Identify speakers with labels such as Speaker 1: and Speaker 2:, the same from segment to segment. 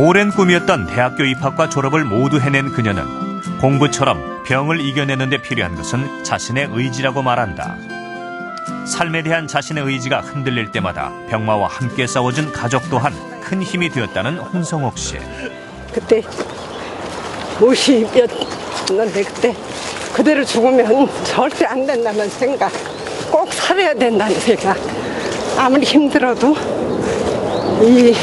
Speaker 1: 오랜 꿈이었던 대학교 입학과 졸업을 모두 해낸 그녀는 공부처럼 병을 이겨내는 데 필요한 것은 자신의 의지라고 말한다. 삶에 대한 자신의 의지가 흔들릴 때마다 병마와 함께 싸워준 가족 또한 큰 힘이 되었다는 홍성옥 씨.
Speaker 2: 그때 50이었는데 그때 그대로 죽으면 절대 안 된다는 생각, 꼭 살아야 된다는 생각. 아무리 힘들어도 이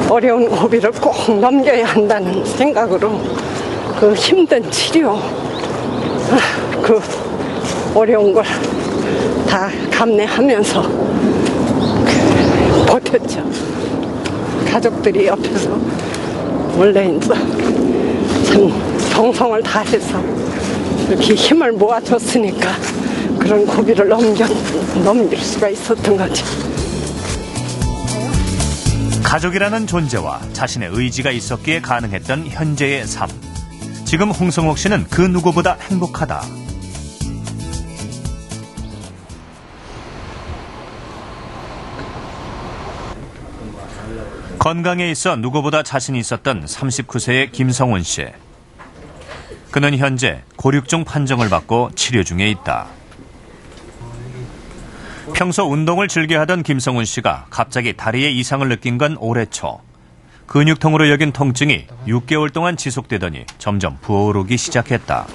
Speaker 2: 어려운 고비를 꼭 넘겨야 한다는 생각으로 그 힘든 치료, 그 어려운 걸 다 감내하면서 버텼죠. 가족들이 옆에서 원래 이제 참 정성을 다해서 이렇게 힘을 모아줬으니까 그런 고비를 넘길 수가 있었던 거죠.
Speaker 1: 가족이라는 존재와 자신의 의지가 있었기에 가능했던 현재의 삶. 지금 홍성옥 씨는 그 누구보다 행복하다. 건강에 있어 누구보다 자신이 있었던 39세의 김성훈 씨. 그는 현재 고륙종 판정을 받고 치료 중에 있다. 평소 운동을 즐겨하던 김성훈 씨가 갑자기 다리에 이상을 느낀 건 올해 초. 근육통으로 여긴 통증이 6개월 동안 지속되더니 점점 부어오르기 시작했다.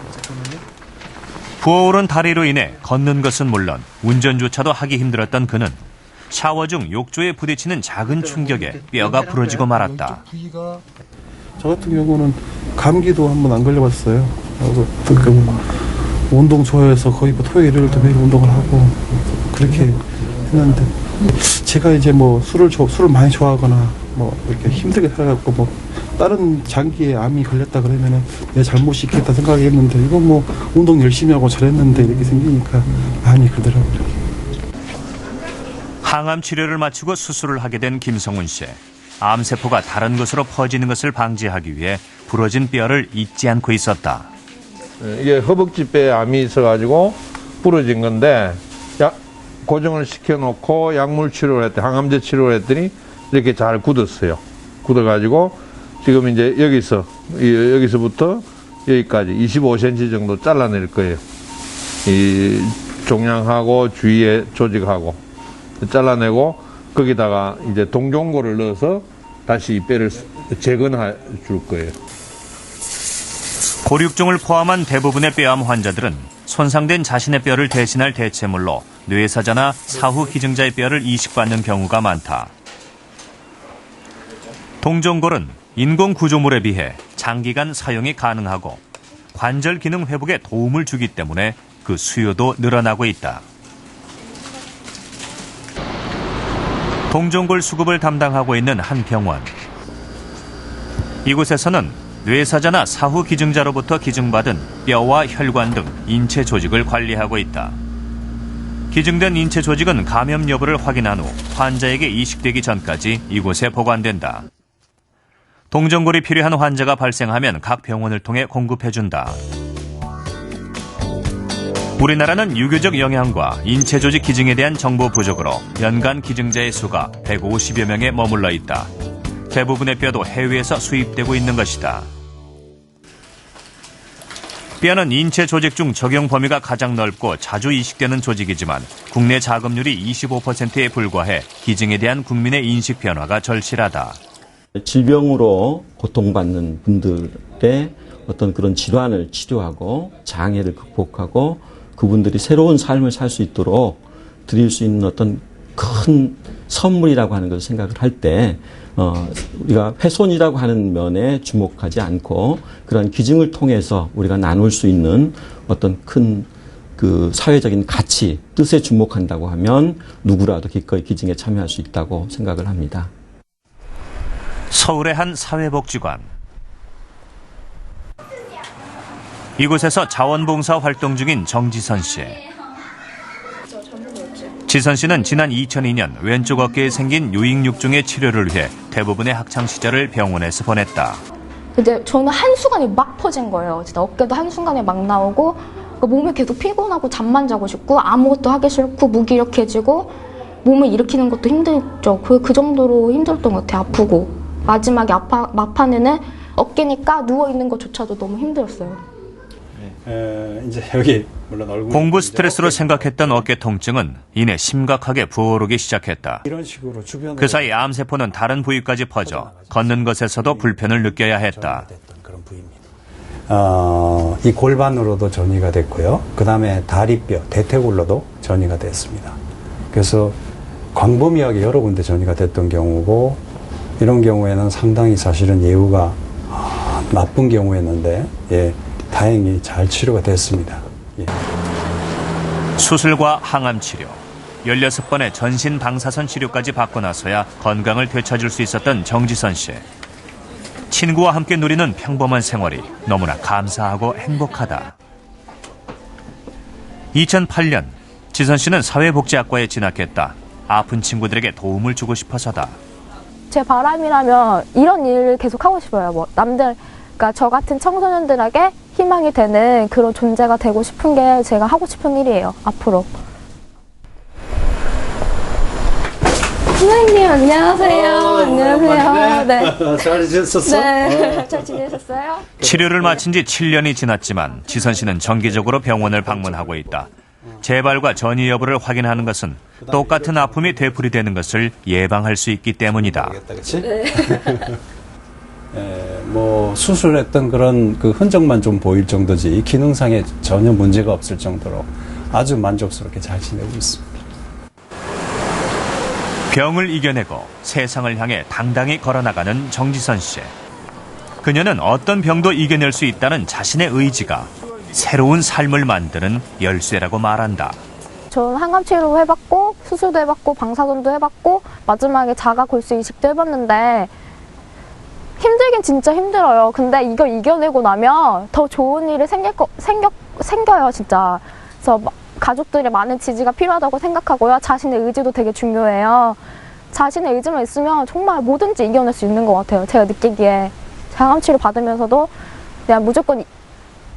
Speaker 1: 부어오른 다리로 인해 걷는 것은 물론 운전조차도 하기 힘들었던 그는 샤워 중 욕조에 부딪히는 작은 충격에 뼈가 부러지고 말았다.
Speaker 3: 저 같은 경우는 감기도 한번 안 걸려봤어요. 그러니까 운동 좋아해서 거의 토요일 일요일도 매일 운동을 하고 그렇게 했는데 제가 이제 뭐 술을 많이 좋아하거나 뭐 이렇게 힘들게 살아갖고 뭐 다른 장기에 암이 걸렸다 그러면은 내 잘못이 있겠다 생각했는데 이거 뭐 운동 열심히 하고 잘했는데 이렇게 생기니까 많이 그러더라고요.
Speaker 1: 항암 치료를 마치고 수술을 하게 된 김성훈 씨. 암세포가 다른 곳으로 퍼지는 것을 방지하기 위해 부러진 뼈를 잊지 않고 있었다.
Speaker 4: 이게 허벅지뼈에 암이 있어가지고 부러진 건데 고정을 시켜놓고 약물 치료를 했더니 항암제 치료를 했더니 이렇게 잘 굳었어요. 굳어가지고 지금 이제 여기서부터 여기까지 25cm 정도 잘라낼 거예요. 이 종양하고 주위에 조직하고 잘라내고 거기다가 이제 동종고를 넣어서 다시 이 뼈를 재건해 줄 거예요.
Speaker 1: 고륙종을 포함한 대부분의 뼈암 환자들은 손상된 자신의 뼈를 대신할 대체물로 뇌사자나 사후 기증자의 뼈를 이식받는 경우가 많다. 동종골은 인공 구조물에 비해 장기간 사용이 가능하고 관절 기능 회복에 도움을 주기 때문에 그 수요도 늘어나고 있다. 동종골 수급을 담당하고 있는 한 병원. 이곳에서는 뇌사자나 사후 기증자로부터 기증받은 뼈와 혈관 등 인체 조직을 관리하고 있다. 기증된 인체 조직은 감염 여부를 확인한 후 환자에게 이식되기 전까지 이곳에 보관된다. 동종골이 필요한 환자가 발생하면 각 병원을 통해 공급해준다. 우리나라는 유교적 영향과 인체 조직 기증에 대한 정보 부족으로 연간 기증자의 수가 150여 명에 머물러 있다. 대부분의 뼈도 해외에서 수입되고 있는 것이다. 뼈는 인체 조직 중 적용 범위가 가장 넓고 자주 이식되는 조직이지만 국내 자금률이 25%에 불과해 기증에 대한 국민의 인식 변화가 절실하다.
Speaker 5: 질병으로 고통받는 분들의 어떤 그런 질환을 치료하고 장애를 극복하고 그분들이 새로운 삶을 살 수 있도록 드릴 수 있는 어떤 큰 선물이라고 하는 것을 생각을 할 때 우리가 훼손이라고 하는 면에 주목하지 않고 그런 기증을 통해서 우리가 나눌 수 있는 어떤 큰 그 사회적인 가치, 뜻에 주목한다고 하면 누구라도 기꺼이 기증에 참여할 수 있다고 생각을 합니다.
Speaker 1: 서울의 한 사회복지관. 이곳에서 자원봉사 활동 중인 정지선 씨. 지선 씨는 지난 2002년 왼쪽 어깨에 생긴 유익육종의 치료를 위해 대부분의 학창시절을 병원에서 보냈다.
Speaker 6: 근데 저는 한순간에 막 퍼진 거예요. 진짜 어깨도 한순간에 막 나오고 몸이 계속 피곤하고 잠만 자고 싶고 아무것도 하기 싫고 무기력해지고 몸을 일으키는 것도 힘들죠. 그 정도로 힘들었던 것 같아요. 아프고. 마지막에 막판에는 어깨니까 누워있는 것조차도 너무 힘들었어요.
Speaker 7: 이제 여기 물론 얼굴
Speaker 1: 공부 스트레스로 생각했던 어깨 통증은 이내 심각하게 부어오르기 시작했다.
Speaker 7: 이런 식으로 주변에
Speaker 1: 그 사이 암세포는 다른 부위까지 퍼져 걷는 것에서도 불편을 느껴야 했다.
Speaker 7: 됐던 그런 부위입니다. 이 골반으로도 전이가 됐고요. 그 다음에 다리뼈, 대퇴골로도 전이가 됐습니다. 그래서 광범위하게 여러 군데 전이가 됐던 경우고, 이런 경우에는 상당히 사실은 예후가 나쁜 경우였는데, 예, 다행히 잘 치료가 됐습니다. 예.
Speaker 1: 수술과 항암 치료, 16번의 전신 방사선 치료까지 받고 나서야 건강을 되찾을 수 있었던 정지선 씨. 친구와 함께 누리는 평범한 생활이 너무나 감사하고 행복하다. 2008년 지선 씨는 사회복지학과에 진학했다. 아픈 친구들에게 도움을 주고 싶어서다.
Speaker 6: 제 바람이라면 이런 일을 계속 하고 싶어요. 뭐 남들, 그러니까 저 같은 청소년들에게 희망이 되는 그런 존재가 되고 싶은 게 제가 하고 싶은 일이에요, 앞으로. 선생님, 안녕하세요. 안녕하세요. 네.
Speaker 7: 잘 지냈었어?
Speaker 6: 네. 잘 지내셨어요?
Speaker 1: 치료를 마친 지 7년이 지났지만 지선 씨는 정기적으로 병원을 방문하고 있다. 재발과 전이 여부를 확인하는 것은 똑같은 아픔이 되풀이되는 것을 예방할 수 있기 때문이다.
Speaker 7: 그치? 뭐 수술했던 그런 그 흔적만 좀 보일 정도지 기능상에 전혀 문제가 없을 정도로 아주 만족스럽게 잘 지내고 있습니다.
Speaker 1: 병을 이겨내고 세상을 향해 당당히 걸어나가는 정지선 씨. 그녀는 어떤 병도 이겨낼 수 있다는 자신의 의지가 새로운 삶을 만드는 열쇠라고 말한다.
Speaker 6: 저는 항암치료 해봤고 수술도 해봤고 방사선도 해봤고 마지막에 자가 골수 이식도 해봤는데 힘들긴 진짜 힘들어요. 근데 이거 이겨내고 나면 더 좋은 일이 생겨요, 진짜. 그래서 가족들의 많은 지지가 필요하다고 생각하고요. 자신의 의지도 되게 중요해요. 자신의 의지만 있으면 정말 뭐든지 이겨낼 수 있는 것 같아요. 제가 느끼기에. 항암치료 받으면서도 그냥 무조건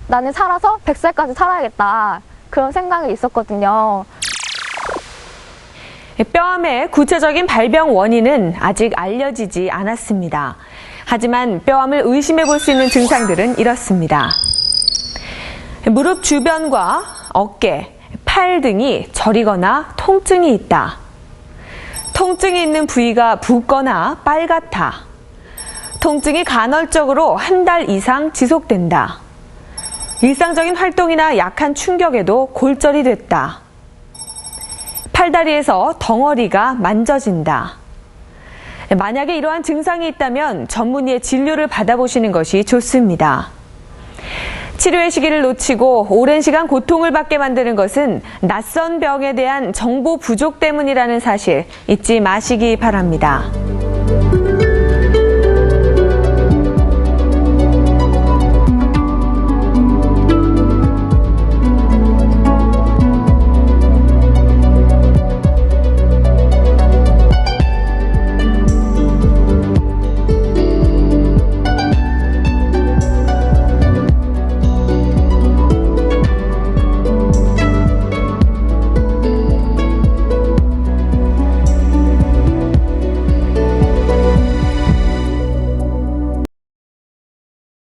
Speaker 6: 나는 살아서 100살까지 살아야겠다. 그런 생각이 있었거든요.
Speaker 8: 뼈암의 구체적인 발병 원인은 아직 알려지지 않았습니다. 하지만 뼈암을 의심해 볼 수 있는 증상들은 이렇습니다. 무릎 주변과 어깨, 팔 등이 저리거나 통증이 있다. 통증이 있는 부위가 붓거나 빨갛다. 통증이 간헐적으로 한 달 이상 지속된다. 일상적인 활동이나 약한 충격에도 골절이 됐다. 팔다리에서 덩어리가 만져진다. 만약에 이러한 증상이 있다면 전문의의 진료를 받아보시는 것이 좋습니다. 치료의 시기를 놓치고 오랜 시간 고통을 받게 만드는 것은 낯선 병에 대한 정보 부족 때문이라는 사실 잊지 마시기 바랍니다.